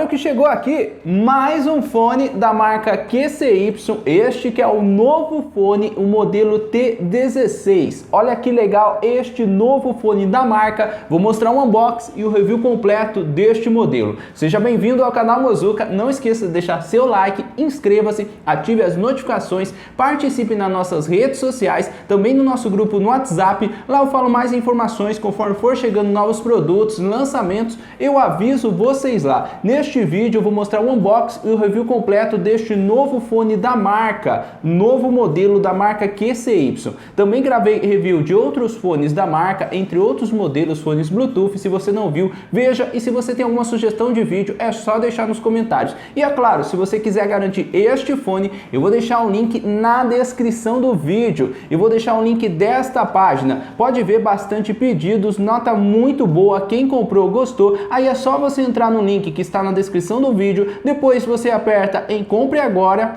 o que chegou aqui, mais um fone da marca QCY, este que é o novo fone, o modelo T16. Olha que legal este novo fone da marca, vou mostrar um unboxing e o review completo deste modelo. Seja bem-vindo ao canal Mozuka, não esqueça de deixar seu like, inscreva-se, ative as notificações, participe nas nossas redes sociais, também no nosso grupo no WhatsApp, lá eu falo mais informações conforme for chegando novos produtos, lançamentos, eu aviso vocês lá. Neste vídeo eu vou mostrar o unboxing e o review completo deste novo fone da marca, novo modelo da marca QCY. Também gravei review de outros fones da marca, entre outros modelos, fones Bluetooth. Se você não viu, veja, e se você tem alguma sugestão de vídeo, é só deixar nos comentários. E é claro, se você quiser garantir este fone, eu vou deixar o link na descrição do vídeo. Eu vou deixar o link desta página. Pode ver bastante pedidos, nota muito boa, quem comprou gostou. Aí é só você entrar no link que está na descrição do vídeo, depois você aperta em compre agora.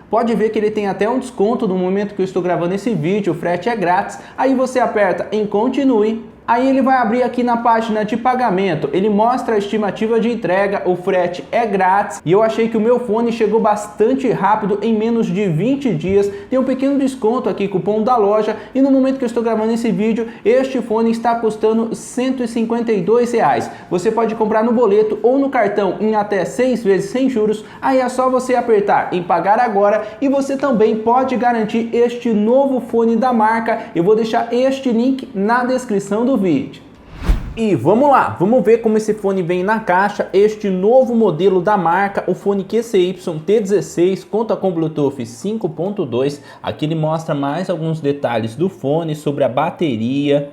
Pode ver que ele tem até um desconto no momento que eu estou gravando esse vídeo, o frete é grátis. Aí você aperta em continue. Aí ele vai abrir aqui na página de pagamento, ele mostra a estimativa de entrega, o frete é grátis e eu achei que o meu fone chegou bastante rápido, em menos de 20 dias, tem um pequeno desconto aqui, cupom da loja, e no momento que eu estou gravando esse vídeo, este fone está custando R$ 152. Você pode comprar no boleto ou no cartão em até 6 vezes sem juros, aí é só você apertar em pagar agora e você também pode garantir este novo fone da marca, eu vou deixar este link na descrição do vídeo. E vamos lá, vamos ver como esse fone vem na caixa, este novo modelo da marca, o fone QCY T16, conta com Bluetooth 5.2, aqui ele mostra mais alguns detalhes do fone, sobre a bateria,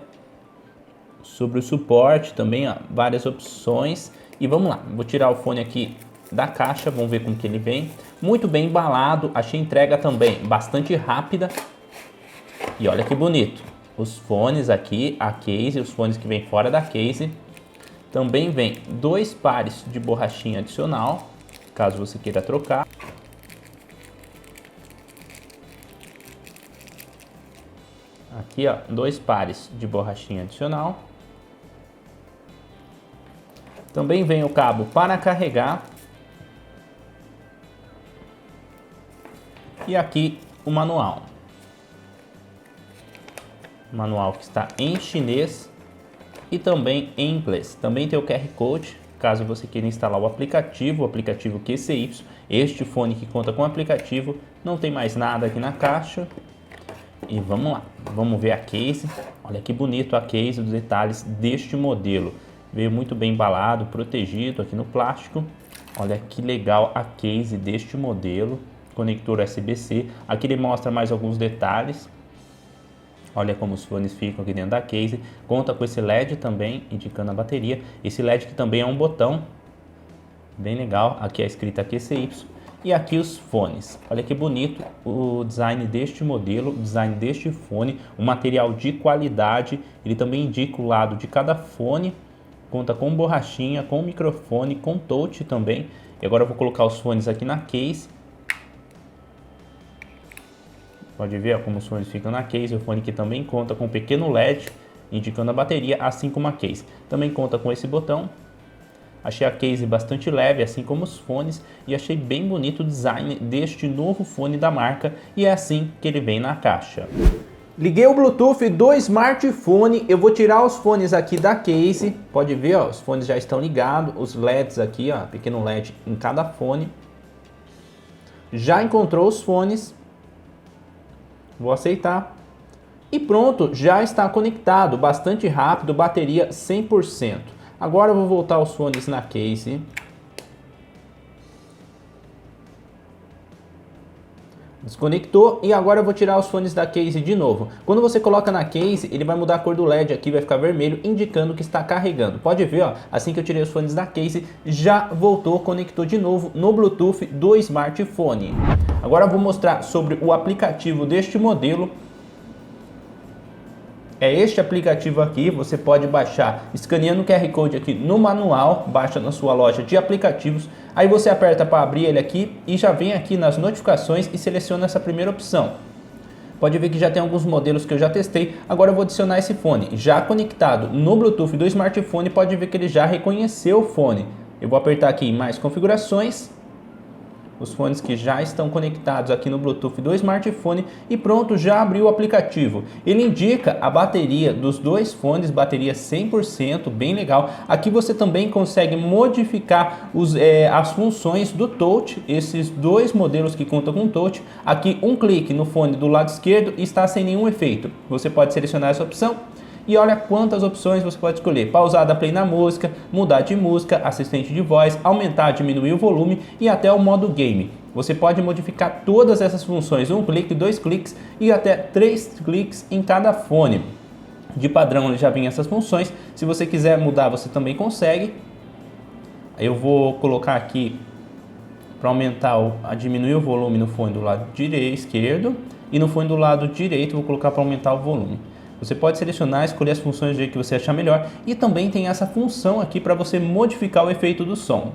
sobre o suporte também, ó, várias opções. E vamos lá, vou tirar o fone aqui da caixa, vamos ver como que ele vem, muito bem embalado, achei a entrega também bastante rápida, e olha que bonito. Os fones aqui, a case, os fones que vem fora da case. Também vem 2 pares de borrachinha adicional, caso você queira trocar. Aqui, ó, 2 pares de borrachinha adicional. Também vem o cabo para carregar. E aqui o manual. Manual que está em chinês e também em inglês. Também tem o QR Code, caso você queira instalar o aplicativo QCY. Este fone que conta com o aplicativo, não tem mais nada aqui na caixa. E vamos lá, vamos ver a case. Olha que bonito a case, os detalhes deste modelo. Veio muito bem embalado, protegido aqui no plástico. Olha que legal a case deste modelo. Conector USB-C. Aqui ele mostra mais alguns detalhes. Olha como os fones ficam aqui dentro da case. Conta com esse LED também, indicando a bateria. Esse LED que também é um botão. Bem legal. Aqui a escrita QCY. E aqui os fones. Olha que bonito o design deste modelo, o design deste fone. Um material de qualidade. Ele também indica o lado de cada fone. Conta com borrachinha, com microfone, com touch também. E agora eu vou colocar os fones aqui na case. Pode ver, ó, como os fones ficam na case. O fone que também conta com um pequeno LED indicando a bateria, assim como a case. Também conta com esse botão. Achei a case bastante leve, assim como os fones, e achei bem bonito o design deste novo fone da marca, e é assim que ele vem na caixa. Liguei o Bluetooth do smartphone, eu vou tirar os fones aqui da case. Pode ver, ó, os fones já estão ligados, os LEDs aqui, ó, pequeno LED em cada fone. Já encontrou os fones. Vou aceitar. E pronto, já está conectado, bastante rápido, bateria 100%. Agora eu vou voltar os fones na case. Desconectou e agora eu vou tirar os fones da case de novo. Quando você coloca na case, ele vai mudar a cor do LED aqui, vai ficar vermelho, indicando que está carregando. Pode ver, ó, assim que eu tirei os fones da case, já voltou, conectou de novo no Bluetooth do smartphone. Agora eu vou mostrar sobre o aplicativo deste modelo. É este aplicativo aqui, você pode baixar escaneando o QR Code aqui no manual, baixa na sua loja de aplicativos, aí você aperta para abrir ele aqui e já vem aqui nas notificações e seleciona essa primeira opção. Pode ver que já tem alguns modelos que eu já testei, agora eu vou adicionar esse fone. Já conectado no Bluetooth do smartphone, pode ver que ele já reconheceu o fone. Eu vou apertar aqui em mais configurações, os fones que já estão conectados aqui no Bluetooth do smartphone e pronto, já abriu o aplicativo. Ele indica a bateria dos dois fones, bateria 100%, bem legal. Aqui você também consegue modificar as funções do touch, esses dois modelos que contam com touch. Aqui um clique no fone do lado esquerdo e está sem nenhum efeito. Você pode selecionar essa opção. E olha quantas opções você pode escolher: pausar, dar play na música, mudar de música, assistente de voz, aumentar, diminuir o volume e até o modo game. Você pode modificar todas essas funções, um clique, dois cliques e até 3 cliques em cada fone. De padrão já vem essas funções, se você quiser mudar você também consegue. Eu vou colocar aqui para aumentar, diminuir o volume no fone do lado esquerdo e no fone do lado direito vou colocar para aumentar o volume. Você pode selecionar, escolher as funções do jeito que você achar melhor e também tem essa função aqui para você modificar o efeito do som.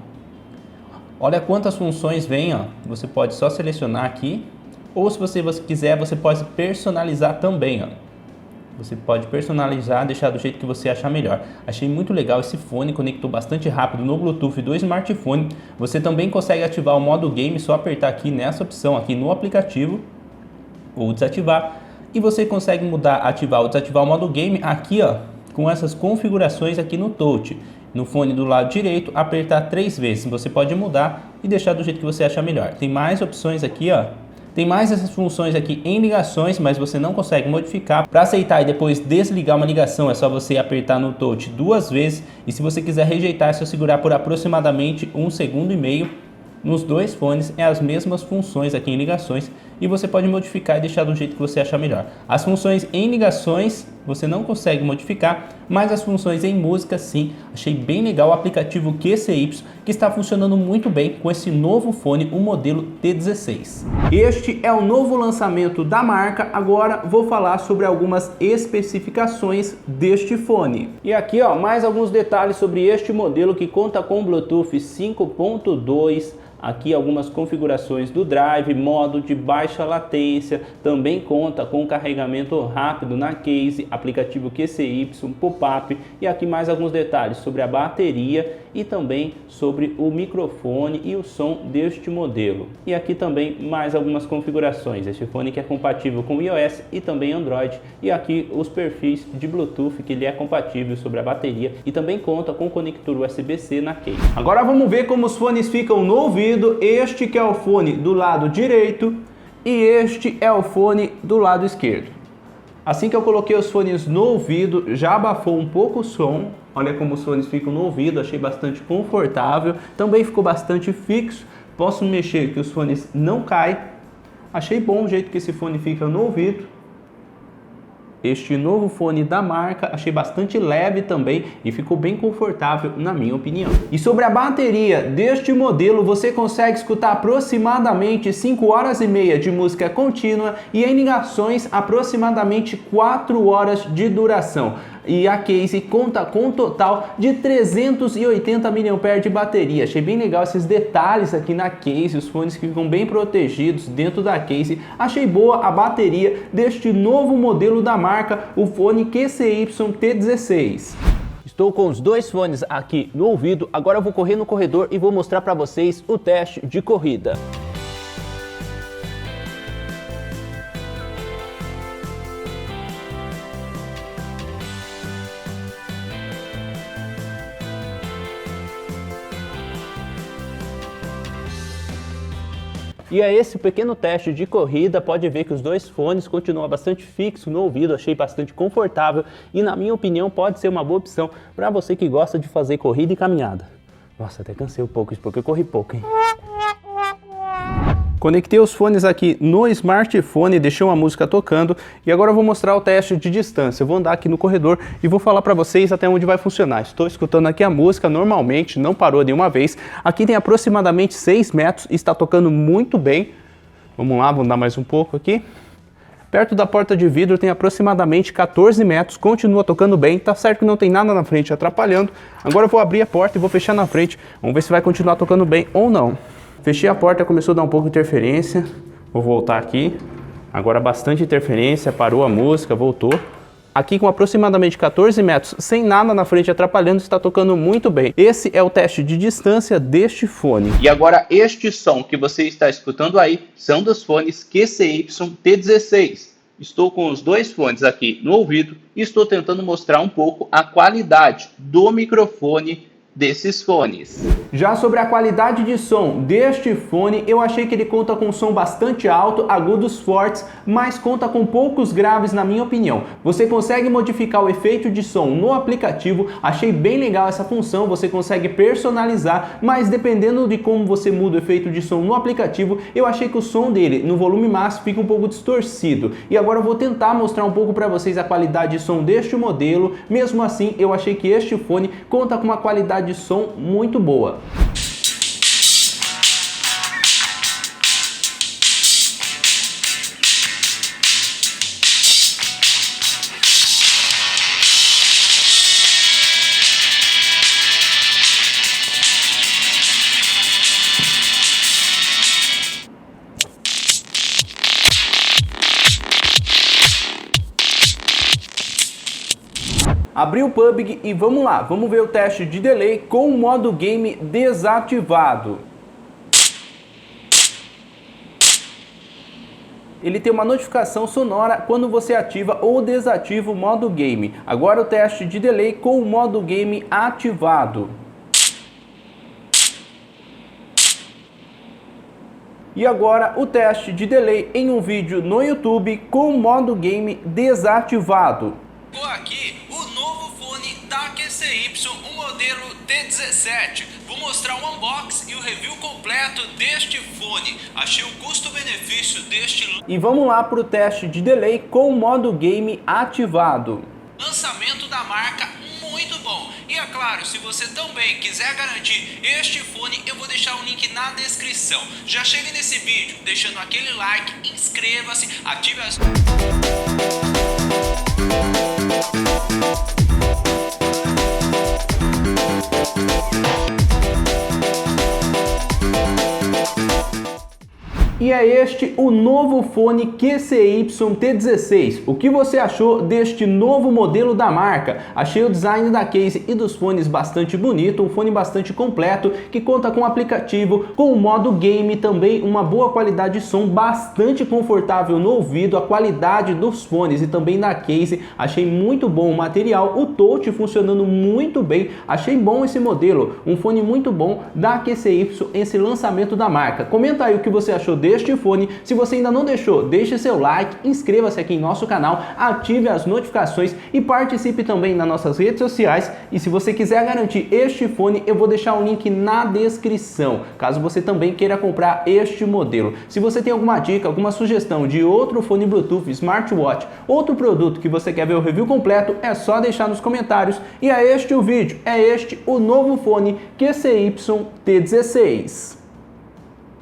Olha quantas funções vem, ó. Você pode só selecionar aqui ou se você quiser você pode personalizar também, ó. Você pode personalizar, deixar do jeito que você achar melhor. Achei muito legal esse fone, conectou bastante rápido no Bluetooth do smartphone. Você também consegue ativar o modo game, só apertar aqui nessa opção aqui no aplicativo ou desativar. E você consegue mudar, ativar ou desativar o modo game aqui, ó, com essas configurações aqui no touch. No fone do lado direito, apertar 3 vezes. Você pode mudar e deixar do jeito que você achar melhor. Tem mais opções aqui, ó. Tem mais essas funções aqui em ligações, mas você não consegue modificar. Para aceitar e depois desligar uma ligação, é só você apertar no touch 2 vezes. E se você quiser rejeitar, é só segurar por aproximadamente 1,5 segundos. Nos dois fones é as mesmas funções aqui em ligações e você pode modificar e deixar do jeito que você achar melhor. As funções em ligações você não consegue modificar, mas as funções em música sim. Achei bem legal o aplicativo QCY, que está funcionando muito bem com esse novo fone, o modelo T16. Este é o novo lançamento da marca. Agora vou falar sobre algumas especificações deste fone. E aqui, ó, mais alguns detalhes sobre este modelo que conta com Bluetooth 5.2. Aqui algumas configurações do drive, modo de baixa latência, também conta com carregamento rápido na case, aplicativo QCY, pop-up e aqui mais alguns detalhes sobre a bateria e também sobre o microfone e o som deste modelo. E aqui também mais algumas configurações, este fone que é compatível com iOS e também Android e aqui os perfis de Bluetooth que ele é compatível sobre a bateria e também conta com conector USB-C na case. Agora vamos ver como os fones ficam no ouvido. Este que é o fone do lado direito e este é o fone do lado esquerdo. Assim que eu coloquei os fones no ouvido, já abafou um pouco o som. Olha como os fones ficam no ouvido, achei bastante confortável. Também ficou bastante fixo, posso mexer que os fones não caem. Achei bom o jeito que esse fone fica no ouvido. Este novo fone da marca, achei bastante leve também e ficou bem confortável na minha opinião. E sobre a bateria deste modelo, você consegue escutar aproximadamente 5 horas e meia de música contínua e em ligações aproximadamente 4 horas de duração. E a case conta com um total de 380 mAh de bateria. Achei bem legal esses detalhes aqui na case, os fones que ficam bem protegidos dentro da case. Achei boa a bateria deste novo modelo da marca, o fone QCY T16. Estou com os dois fones aqui no ouvido, agora eu vou correr no corredor e vou mostrar para vocês o teste de corrida. E é esse pequeno teste de corrida, pode ver que os dois fones continuam bastante fixos no ouvido, achei bastante confortável e na minha opinião pode ser uma boa opção para você que gosta de fazer corrida e caminhada. Nossa, até cansei um pouco isso porque eu corri pouco, hein? Conectei os fones aqui no smartphone, deixei uma música tocando e agora eu vou mostrar o teste de distância. Eu vou andar aqui no corredor e vou falar para vocês até onde vai funcionar. Estou escutando aqui a música normalmente, não parou nenhuma vez. Aqui tem aproximadamente 6 metros e está tocando muito bem. Vamos lá, vamos dar mais um pouco aqui. Perto da porta de vidro tem aproximadamente 14 metros, continua tocando bem, tá certo que não tem nada na frente atrapalhando. Agora eu vou abrir a porta e vou fechar na frente, vamos ver se vai continuar tocando bem ou não. Fechei a porta, começou a dar um pouco de interferência, vou voltar aqui, agora bastante interferência, parou a música, voltou. aqui com aproximadamente 14 metros, sem nada na frente atrapalhando, está tocando muito bem. Esse é o teste de distância deste fone. E agora este som que você está escutando aí são dos fones QCY T16. Estou com os dois fones aqui no ouvido e estou tentando mostrar um pouco a qualidade do microfone desses fones. Já sobre a qualidade de som deste fone, eu achei que ele conta com um som bastante alto, agudos fortes, mas conta com poucos graves na minha opinião. Você consegue modificar o efeito de som no aplicativo, achei bem legal essa função, você consegue personalizar, mas dependendo de como você muda o efeito de som no aplicativo, eu achei que o som dele no volume máximo fica um pouco distorcido. E agora eu vou tentar mostrar um pouco para vocês a qualidade de som deste modelo. Mesmo assim, eu achei que este fone conta com uma qualidade de som muito boa. Abri o PUBG e vamos lá, vamos ver o teste de delay com o modo game desativado. Ele tem uma notificação sonora quando você ativa ou desativa o modo game. Agora o teste de delay com o modo game ativado. E agora o teste de delay em um vídeo no YouTube com o modo game desativado. Aqui o novo fone da QCY, o modelo T17. Vou mostrar o unboxing e o review completo deste fone. Achei o custo-benefício deste... E vamos lá para o teste de delay com o modo game ativado. Lançamento da marca muito bom. E é claro, se você também quiser garantir este fone, eu vou deixar o link na descrição. Já chegue nesse vídeo deixando aquele like, inscreva-se, ative as... E é este o novo fone QCY T16. O que você achou deste novo modelo da marca? Achei o design da case e dos fones bastante bonito, um fone bastante completo, que conta com aplicativo, com o modo game também, uma boa qualidade de som, bastante confortável no ouvido, a qualidade dos fones e também da case, achei muito bom o material, o touch funcionando muito bem, achei bom esse modelo, um fone muito bom da QCY, esse lançamento da marca. Comenta aí o que você achou deste fone. Se você ainda não deixou, deixe seu like, inscreva-se aqui em nosso canal, ative as notificações e participe também nas nossas redes sociais. E se você quiser garantir este fone, eu vou deixar o link na descrição, caso você também queira comprar este modelo. Se você tem alguma dica, alguma sugestão de outro fone Bluetooth, smartwatch, outro produto que você quer ver o review completo, é só deixar nos comentários. E é este o vídeo, é este o novo fone QCY T16.